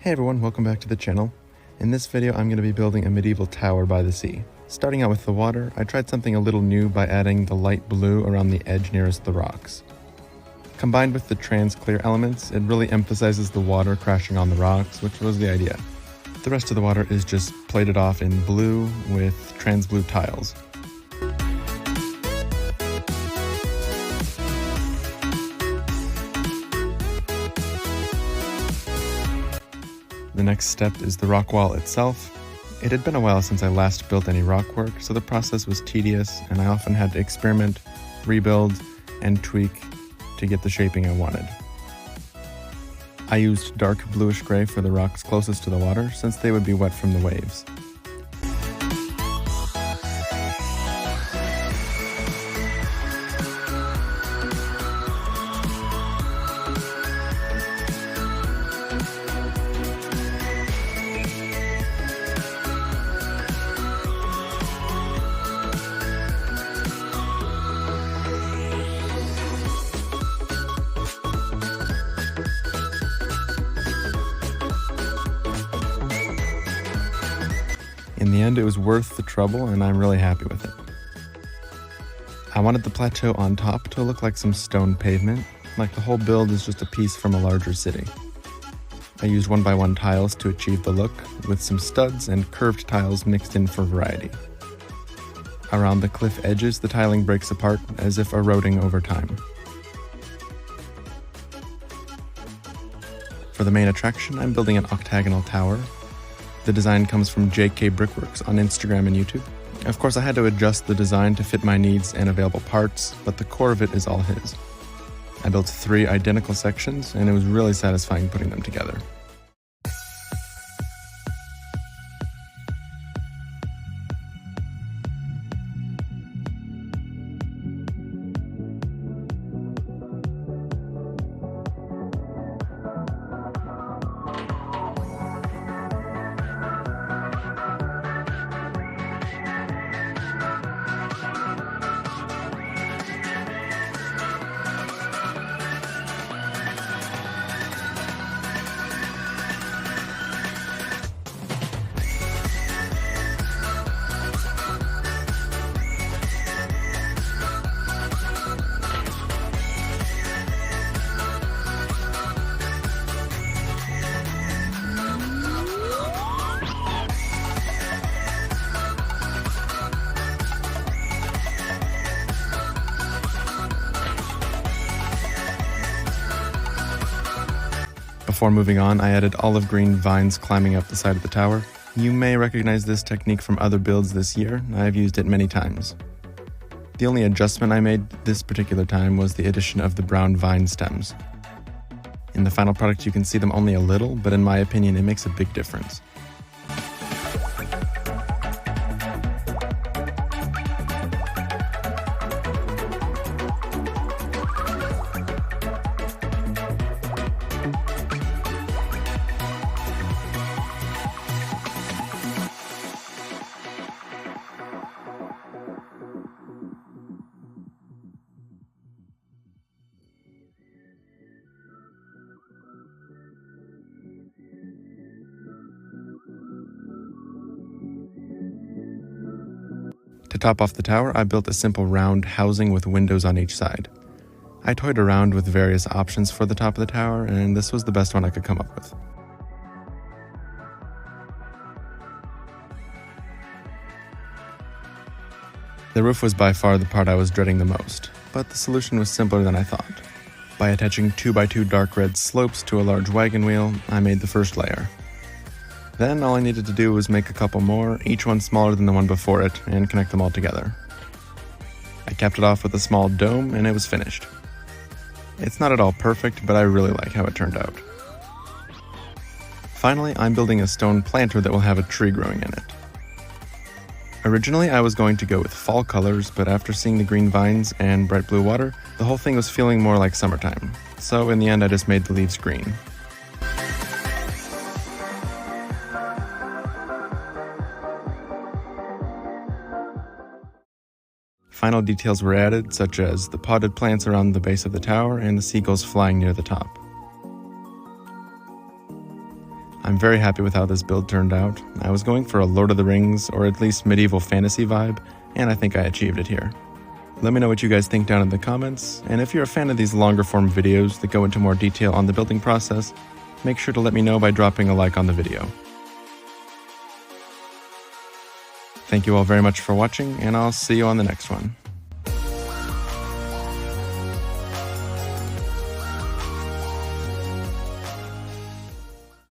Hey everyone, welcome back to the channel. In this video I'm going to be building a medieval tower by the sea. Starting out with the water, I tried something a little new by adding the light blue around the edge nearest the rocks. Combined with the trans clear elements, it really emphasizes the water crashing on the rocks, which was the idea. The rest of the water is just plated off in blue with trans blue tiles. The next step is the rock wall itself. It had been a while since I last built any rock work, so the process was tedious and I often had to experiment, rebuild, and tweak to get the shaping I wanted. I used dark bluish gray for the rocks closest to the water since they would be wet from the waves. In the end, it was worth the trouble, and I'm really happy with it. I wanted the plateau on top to look like some stone pavement, like the whole build is just a piece from a larger city. I used 1x1 tiles to achieve the look, with some studs and curved tiles mixed in for variety. Around the cliff edges, the tiling breaks apart as if eroding over time. For the main attraction, I'm building an octagonal tower. The design comes from JK Brickworks on Instagram and YouTube. Of course, I had to adjust the design to fit my needs and available parts, but the core of it is all his. I built 3 identical sections, and it was really satisfying putting them together. Before moving on, I added olive green vines climbing up the side of the tower. You may recognize this technique from other builds this year. I've used it many times. The only adjustment I made this particular time was the addition of the brown vine stems. In the final product you can see them only a little, but in my opinion it makes a big difference. To top off the tower, I built a simple round housing with windows on each side. I toyed around with various options for the top of the tower, and this was the best one I could come up with. The roof was by far the part I was dreading the most, but the solution was simpler than I thought. By attaching 2x2 dark red slopes to a large wagon wheel, I made the first layer. Then all I needed to do was make a couple more, each one smaller than the one before it, and connect them all together. I capped it off with a small dome, and it was finished. It's not at all perfect, but I really like how it turned out. Finally, I'm building a stone planter that will have a tree growing in it. Originally, I was going to go with fall colors, but after seeing the green vines and bright blue water, the whole thing was feeling more like summertime. So in the end, I just made the leaves green. Final details were added, such as the potted plants around the base of the tower and the seagulls flying near the top. I'm very happy with how this build turned out. I was going for a Lord of the Rings, or at least medieval fantasy vibe, and I think I achieved it here. Let me know what you guys think down in the comments, and if you're a fan of these longer form videos that go into more detail on the building process, make sure to let me know by dropping a like on the video. Thank you all very much for watching, and I'll see you on the next one.